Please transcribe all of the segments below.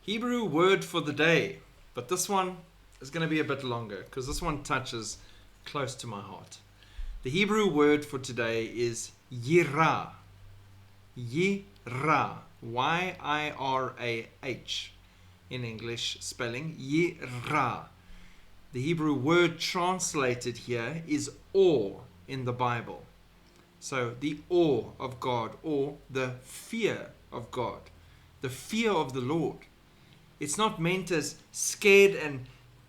Hebrew word for the day, but this one is going to be a bit longer because this one touches close to my heart. The Hebrew word for today is Yirah. Yirah. Y-I-R-A-H in English spelling. Yirah. The Hebrew word translated here is awe in the Bible. So the awe of God, or the fear of God, the fear of the Lord. It's not meant as scared and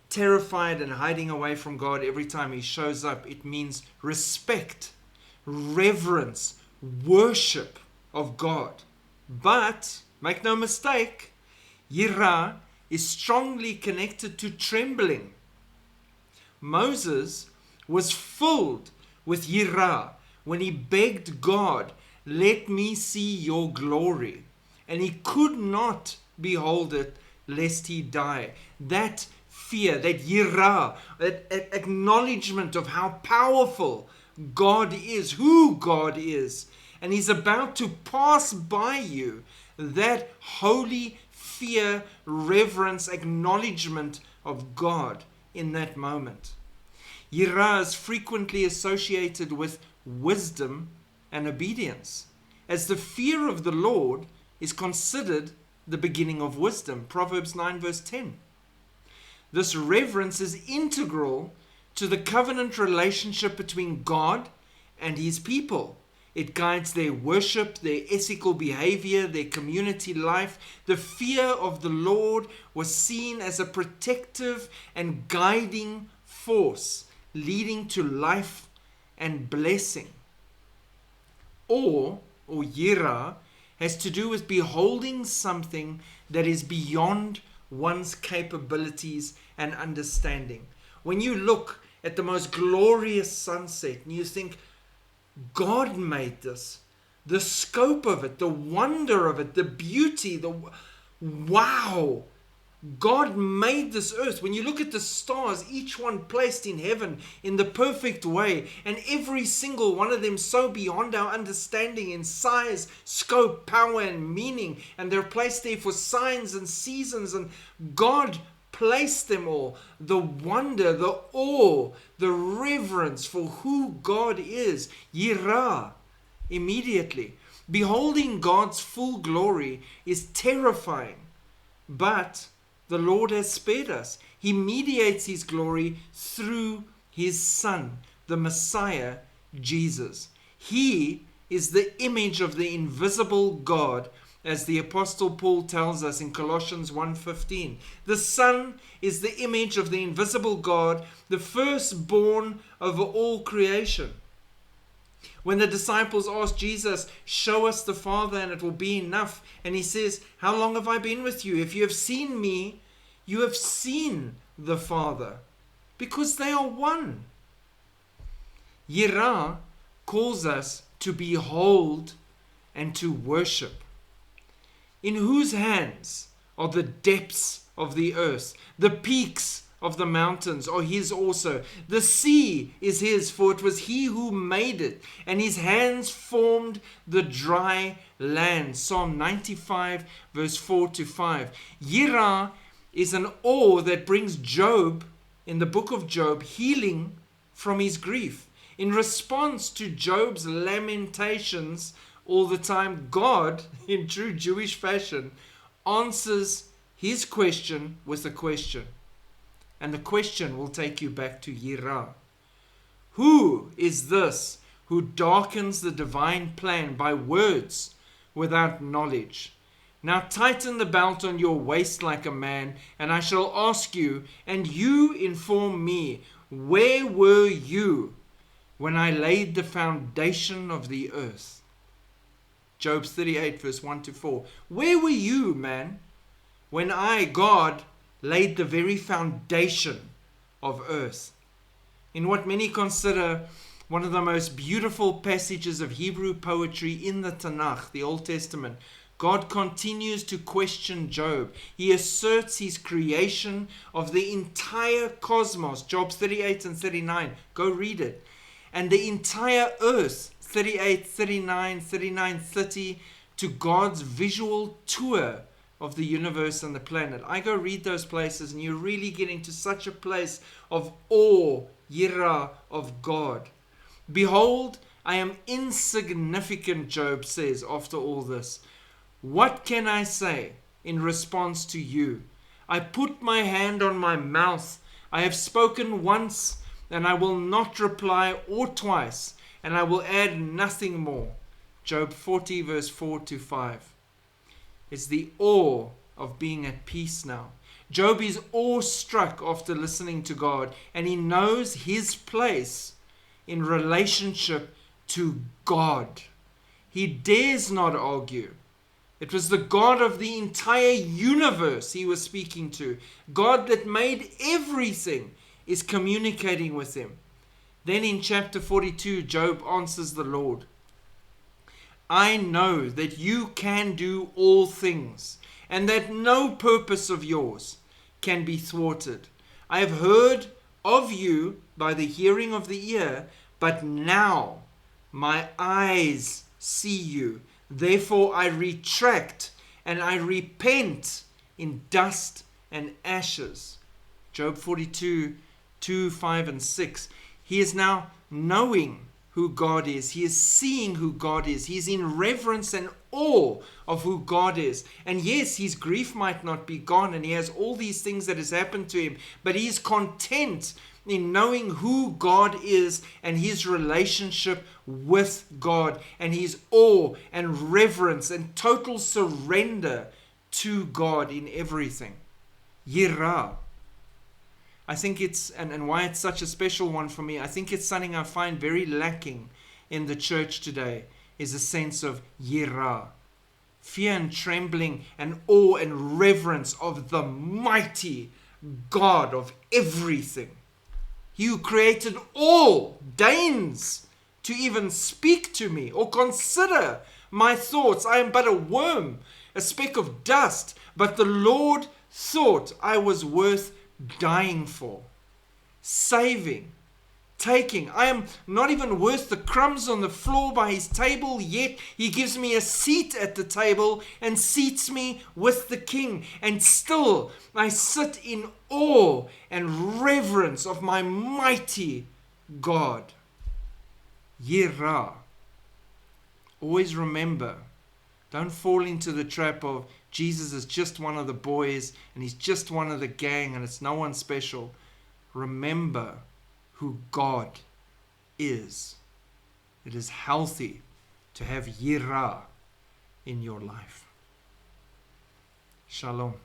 terrified and hiding away from God every time He shows up. It means respect, reverence, worship of God. But, make no mistake, Yirah is strongly connected to trembling. Moses was filled with Yirah when he begged God, "Let me see your glory." And he could not behold it lest he die. That fear, that Yirah, that acknowledgement of how powerful God is, who God is, and He's about to pass by you, that holy fear, reverence, acknowledgement of God in that moment. Yirah is frequently associated with wisdom and obedience, as the fear of the Lord is considered the beginning of wisdom. Proverbs 9 verse 10. This reverence is integral to the covenant relationship between God and His people. It guides their worship, their ethical behavior, their community life. The fear of the Lord was seen as a protective and guiding force, leading to life and blessing. Awe, or Yirah, has to do with beholding something that is beyond one's capabilities and understanding. When you look at the most glorious sunset and you think, God made this, the scope of it, the wonder of it, the beauty, wow, God made this earth. When you look at the stars, each one placed in heaven in the perfect way, and every single one of them so beyond our understanding in size, scope, power, and meaning, and they're placed there for signs and seasons, and God placed them all. The wonder, the awe, the reverence for who God is. Yirah, immediately. Beholding God's full glory is terrifying, but the Lord has spared us. He mediates His glory through His Son, the Messiah, Jesus. He is the image of the invisible God, as the Apostle Paul tells us in Colossians 1:15. The Son is the image of the invisible God, the firstborn over all creation. When the disciples asked Jesus, "Show us the Father and it will be enough," and He says, "How long have I been with you? If you have seen me, you have seen the Father," because they are one. Yirah calls us to behold and to worship. In whose hands are the depths of the earth? The peaks of the mountains are His also. The sea is His, for it was He who made it, and His hands formed the dry land. Psalm 95 verse 4-5. Yirah is an awe that brings Job, in the book of Job, healing from his grief. In response to Job's lamentations all the time, God, in true Jewish fashion, answers his question with a question. And the question will take you back to Yirah. Who is this who darkens the divine plan by words without knowledge? Now tighten the belt on your waist like a man, and I shall ask you, and you inform me, where were you when I laid the foundation of the earth? Job 38 verse 1-4. Where were you, man, when I, God, laid the very foundation of earth? In what many consider one of the most beautiful passages of Hebrew poetry in the Tanakh, the Old Testament, God continues to question Job. He asserts His creation of the entire cosmos, Job 38 and 39. Go read it. And the entire earth, 38, 39, 39, 30, to God's visual tour of the universe and the planet. I go read those places and you really get into such a place of awe, Yirah of God. Behold, I am insignificant, Job says after all this. What can I say in response to you? I put my hand on my mouth. I have spoken once, and I will not reply, or twice, and I will add nothing more. Job 40 verse 4 to 5. It's the awe of being at peace now. Job is awestruck after listening to God, and he knows his place in relationship to God. He dares not argue. It was the God of the entire universe he was speaking to. God that made everything is communicating with him. Then in chapter 42, Job answers the Lord. I know that you can do all things, and that no purpose of yours can be thwarted. I have heard of you by the hearing of the ear, but now my eyes see you. Therefore I retract and I repent in dust and ashes. Job 42, 2, 5 and 6. He is now knowing who God is. He is seeing who God is. He is in reverence and awe of who God is. And yes, his grief might not be gone, and he has all these things that has happened to him, but he is content in knowing who God is and his relationship with God, and his awe and reverence and total surrender to God in everything. Yirah. I think it's, and why it's such a special one for me, I think it's something I find very lacking in the church today, is a sense of Yirah. Fear and trembling and awe and reverence of the mighty God of everything. He who created all deigns to even speak to me or consider my thoughts. I am but a worm, a speck of dust, but the Lord thought I was worth dying for, saving, taking. I am not even worth the crumbs on the floor by his table, yet he gives me a seat at the table and seats me with the king. And still I sit in awe and reverence of my mighty God. Yirah. Always remember, don't fall into the trap of Jesus is just one of the boys and he's just one of the gang and it's no one special. Remember who God is. It is healthy to have Yirah in your life. Shalom.